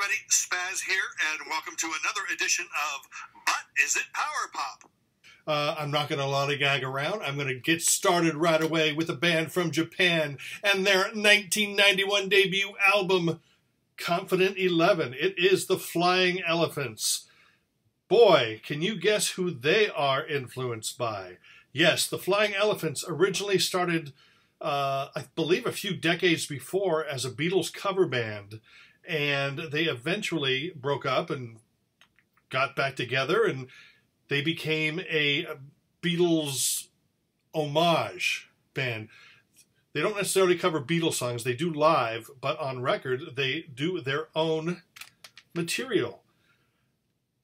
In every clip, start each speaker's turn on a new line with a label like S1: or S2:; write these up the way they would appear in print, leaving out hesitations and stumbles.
S1: everybody, SPAZ here, and welcome to another edition of But Is It Power Pop?
S2: I'm not going to lollygag around. I'm going to get started right away with a band from Japan and their 1991 debut album, Confident 11. It is the Flying Elephants. Boy, can you guess who they are influenced by? Yes, the Flying Elephants originally started, I believe, a few decades before as a Beatles cover band, and they eventually broke up and got back together, and they became a Beatles homage band. They don't necessarily cover Beatles songs. They do live, but on record, they do their own material.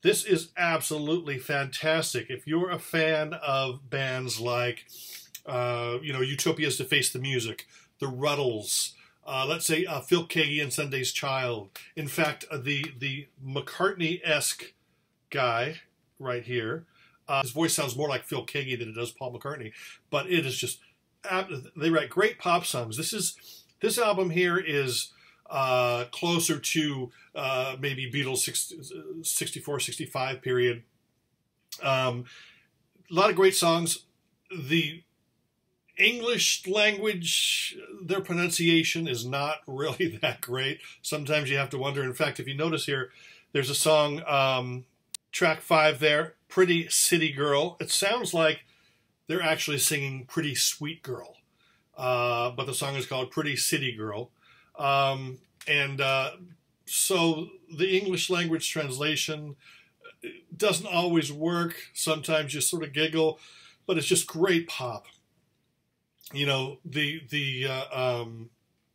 S2: This is absolutely fantastic. If you're a fan of bands like, Utopia's To Face the Music, The Ruddles, let's say Phil Keaggy and Sunday's Child. In fact, the McCartney-esque guy right here, his voice sounds more like Phil Keaggy than it does Paul McCartney, but it is just, they write great pop songs. This album here is closer to maybe Beatles 64, 65 period. A lot of great songs. The English language, their pronunciation is not really that great. Sometimes you have to wonder. In fact, if you notice here, there's a song, track 5 there, Pretty City Girl. It sounds like they're actually singing Pretty Sweet Girl, but the song is called Pretty City Girl. So the English language translation doesn't always work. Sometimes you sort of giggle, but it's just great pop. You know, the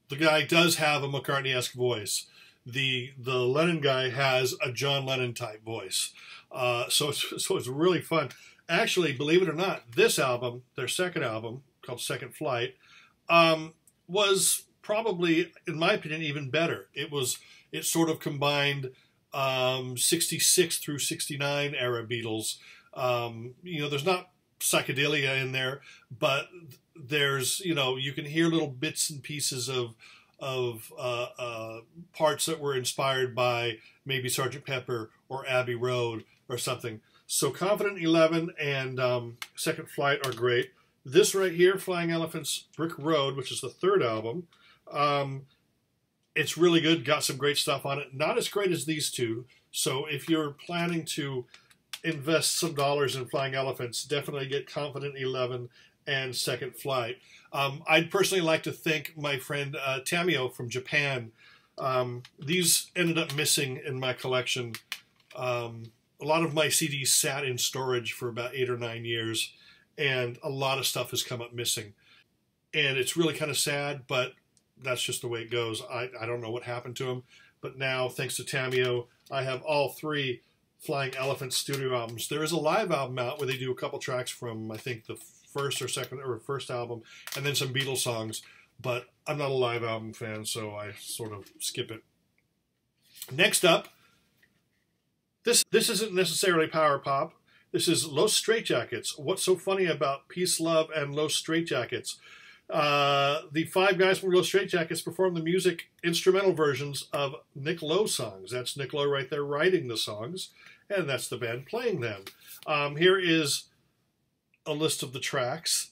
S2: guy does have a McCartney-esque voice. The Lennon guy has a John Lennon type voice. So it's really fun. Actually, believe it or not, this album, their second album called Second Flight, was probably, in my opinion, even better. It sort of combined 66 through 69 era Beatles. There's not psychedelia in there, but there's, you can hear little bits and pieces of parts that were inspired by maybe Sgt. Pepper or Abbey Road or something. So Confident 11 and Second Flight are great. This right here, Flying Elephants Brick Road, which is the third album, it's really good. Got some great stuff on it. Not as great as these two. So if you're planning to invest some dollars in Flying Elephants, definitely get Confident 11 and Second Flight. I'd personally like to thank my friend Tamio from Japan. These ended up missing in my collection. A lot of my CDs sat in storage for about 8 or 9 years, and a lot of stuff has come up missing. And it's really kind of sad, but that's just the way it goes. I don't know what happened to them, but now, thanks to Tamio, I have all 3 Flying Elephant studio albums. There is a live album out where they do a couple tracks from, I think, the first album, and then some Beatles songs, but I'm not a live album fan, so I sort of skip it. Next up, this isn't necessarily power pop. This is Los Straitjackets. What's so funny about Peace, Love, and Los Straitjackets? The 5 guys from Los Straitjackets perform the music instrumental versions of Nick Lowe songs. That's Nick Lowe right there writing the songs, and that's the band playing them. Here is a list of the tracks,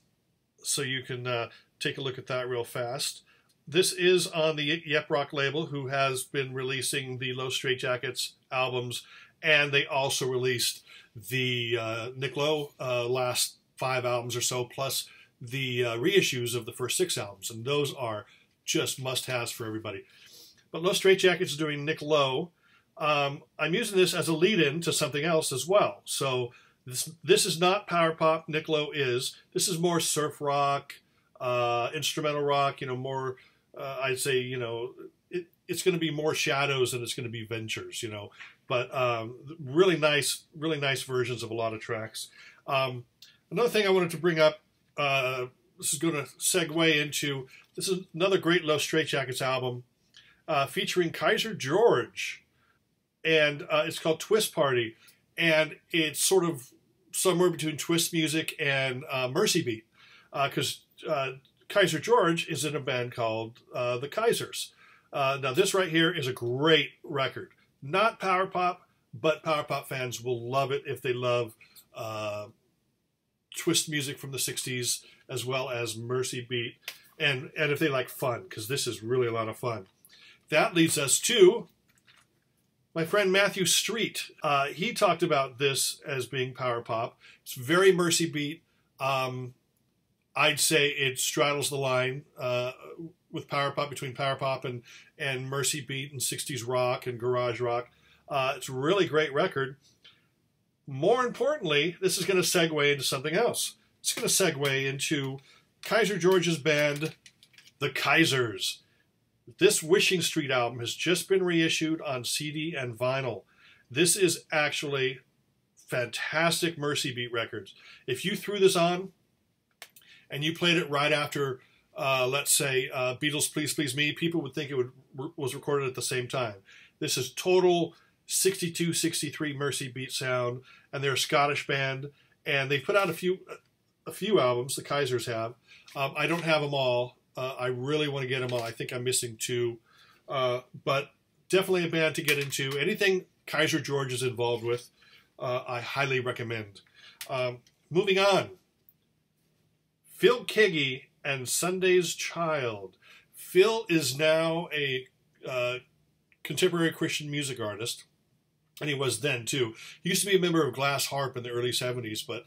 S2: so you can take a look at that real fast. This is on the Yep Rock label, who has been releasing the Los Straitjackets albums, and they also released the Nick Lowe last 5 albums or so, plus the reissues of the first 6 albums, and those are just must-haves for everybody. But Los Straitjackets is doing Nick Lowe. I'm using this as a lead-in to something else as well. So this is not power pop. Nick Lowe is. This is more surf rock, instrumental rock. More. I'd say it's going to be more Shadows than it's going to be Ventures. But really nice versions of a lot of tracks. Another thing I wanted to bring up. This is going to segue into, this is another great Los Straitjackets album featuring Kaiser George, and it's called Twist Party, and it's sort of somewhere between twist music and Mercy Beat, because Kaiser George is in a band called the Kaisers. Now this right here is a great record. Not power pop, but power pop fans will love it if they love twist music from the 60s as well as Mercy Beat, and if they like fun, because this is really a lot of fun. That leads us to my friend Matthew Street. He talked about this as being power pop. It's very Mercy Beat. I'd say it straddles the line with power pop, between power pop and Mercy Beat and 60s rock and garage rock. It's a really great record. More importantly, this is going to segue into something else. It's going to segue into Kaiser George's band, the Kaisers. This Wishing Street album has just been reissued on CD and vinyl. This is actually fantastic Mercy Beat records. If you threw this on and you played it right after, let's say, Beatles' Please Please Me, people would think it was recorded at the same time. This is total 62, 63 Mercy Beat sound, and they're a Scottish band, and they've put out a few albums, the Kaisers have. I don't have them all. I really want to get them all. I think I'm missing 2, but definitely a band to get into. Anything Kaiser George is involved with, I highly recommend. Moving on, Phil Keaggy and Sunday's Child. Phil is now a contemporary Christian music artist, and he was then too. He used to be a member of Glass Harp in the early 70s, but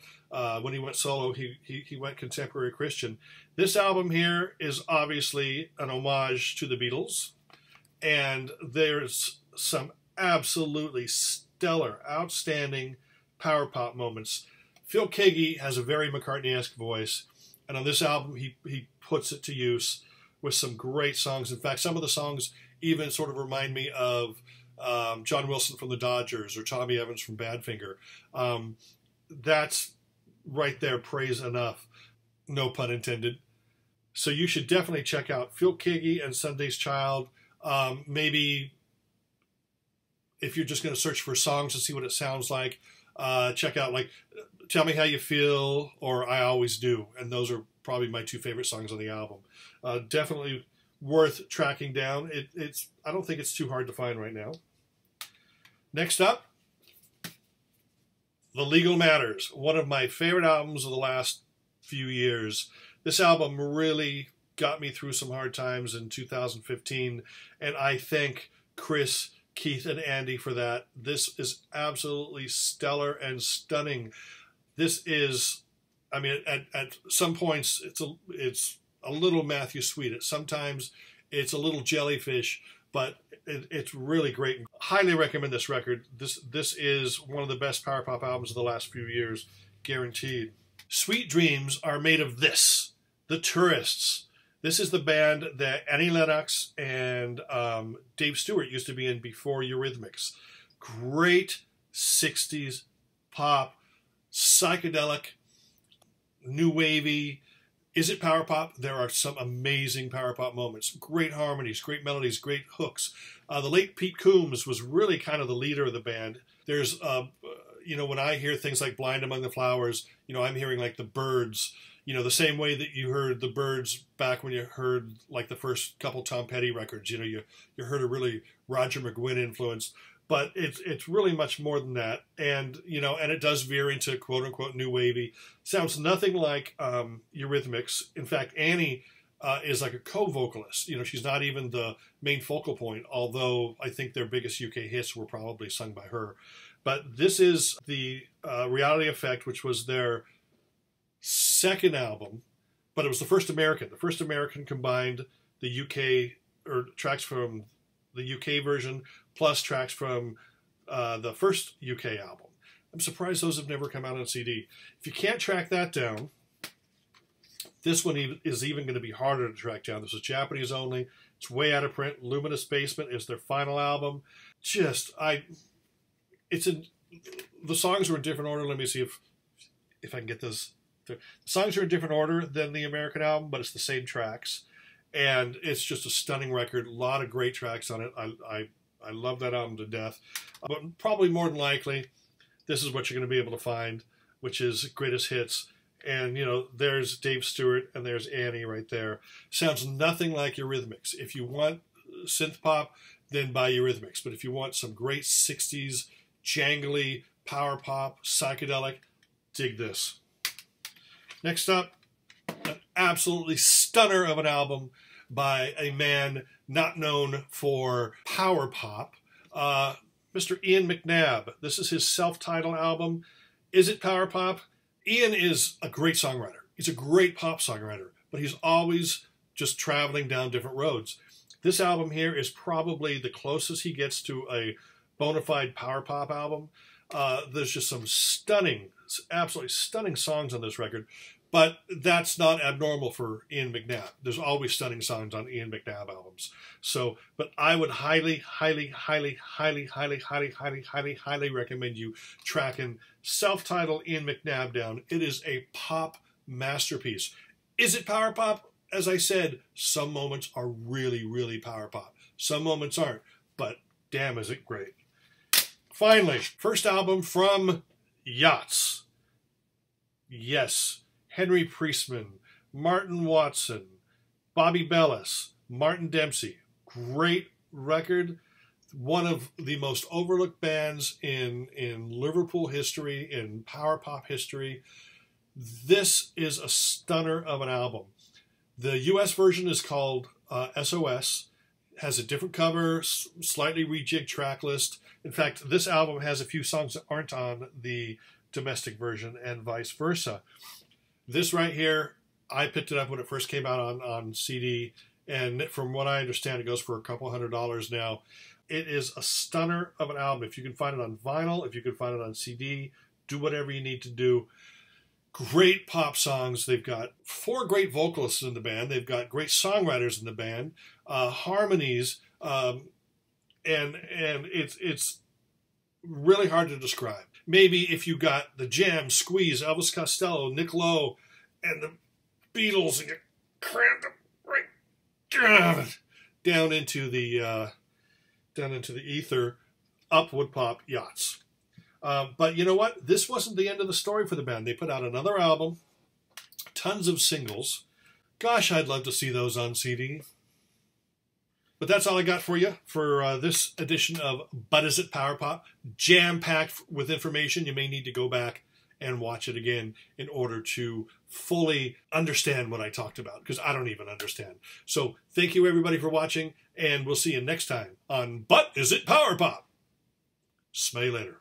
S2: when he went solo, he went contemporary Christian. This album here is obviously an homage to the Beatles, and there's some absolutely stellar, outstanding power pop moments. Phil Keaggy has a very McCartney-esque voice, and on this album he puts it to use with some great songs. In fact, some of the songs even sort of remind me of John Wilson from the Dodgers or Tommy Evans from Badfinger. That's right there, praise enough. No pun intended. So you should definitely check out Phil Keaggy and Sunday's Child. Maybe if you're just going to search for songs to see what it sounds like, check out like Tell Me How You Feel or I Always Do. And those are probably my 2 favorite songs on the album. Definitely worth tracking down. I don't think it's too hard to find right now. Next up, The Legal Matters, one of my favorite albums of the last few years. This album really got me through some hard times in 2015, and I thank Chris, Keith, and Andy for that. This is absolutely stellar and stunning. This is, I mean, at some points it's a little Matthew Sweet. Sometimes it's a little Jellyfish, but it's really great. Highly recommend this record. This is one of the best power pop albums of the last few years, guaranteed. Sweet Dreams Are Made of This, The Tourists. This is the band that Annie Lennox and Dave Stewart used to be in before Eurythmics. Great 60s pop, psychedelic, new wavy. Is it power pop? There are some amazing power pop moments. Great harmonies, great melodies, great hooks. The late Pete Coombs was really kind of the leader of the band. There's, when I hear things like Blind Among the Flowers, I'm hearing like the Byrds, the same way that you heard the Byrds back when you heard like the first couple Tom Petty records. You heard a really Roger McGuinn influence. But it's really much more than that, and and it does veer into quote unquote new wavy. Sounds nothing like Eurythmics. In fact, Annie is like a co-vocalist. She's not even the main focal point. Although I think their biggest UK hits were probably sung by her. But this is the Reality Effect, which was their second album, but it was the first American. The first American combined the UK or tracks from the UK version plus tracks from the first UK album. I'm surprised those have never come out on CD. If you can't track that down, this one is even going to be harder to track down. This is Japanese only. It's way out of print. Luminous Basement is their final album. The songs are in different order. Let me see if I can get this. The songs are in different order than the American album, but it's the same tracks. And it's just a stunning record. A lot of great tracks on it. I love that album to death. But probably more than likely, this is what you're going to be able to find, which is Greatest Hits. And, there's Dave Stewart and there's Annie right there. Sounds nothing like Eurythmics. If you want synth pop, then buy Eurythmics. But if you want some great 60s, jangly, power pop, psychedelic, dig this. Next up, an absolutely stunner of an album by a man not known for power pop, Mr. Ian McNabb. This is his self-titled album. Is it power pop? Ian is a great songwriter. He's a great pop songwriter, but he's always just traveling down different roads. This album here is probably the closest he gets to a bona fide power pop album. There's just some stunning, absolutely stunning songs on this record, but that's not abnormal for Ian McNabb. There's always stunning songs on Ian McNabb albums. So, but I would highly recommend you tracking self-titled Ian McNabb down. It is a pop masterpiece. Is it power pop? As I said, some moments are really, really power pop. Some moments aren't, but damn is it great. Finally, first album from Yachts. Yes, Henry Priestman, Martin Watson, Bobby Bellis, Martin Dempsey. Great record. One of the most overlooked bands in Liverpool history, in power pop history. This is a stunner of an album. The US version is called SOS. Has a different cover, slightly rejigged track list. In fact, this album has a few songs that aren't on the domestic version and vice versa. This right here, I picked it up when it first came out on CD, and from what I understand, it goes for a couple $100 now. It is a stunner of an album. If you can find it on vinyl, if you can find it on CD, do whatever you need to do. Great pop songs. They've got 4 great vocalists in the band. They've got great songwriters in the band, harmonies, and it's really hard to describe. Maybe if you got the Jam, Squeeze, Elvis Costello, Nick Lowe, and the Beatles, and you crammed them right down into the ether, up would pop Yachts. But you know what? This wasn't the end of the story for the band. They put out another album, tons of singles. Gosh, I'd love to see those on CD. But that's all I got for you for this edition of But Is It Power Pop? Jam-packed with information. You may need to go back and watch it again in order to fully understand what I talked about, because I don't even understand. So thank you, everybody, for watching, and we'll see you next time on But Is It Power Pop? Smay later.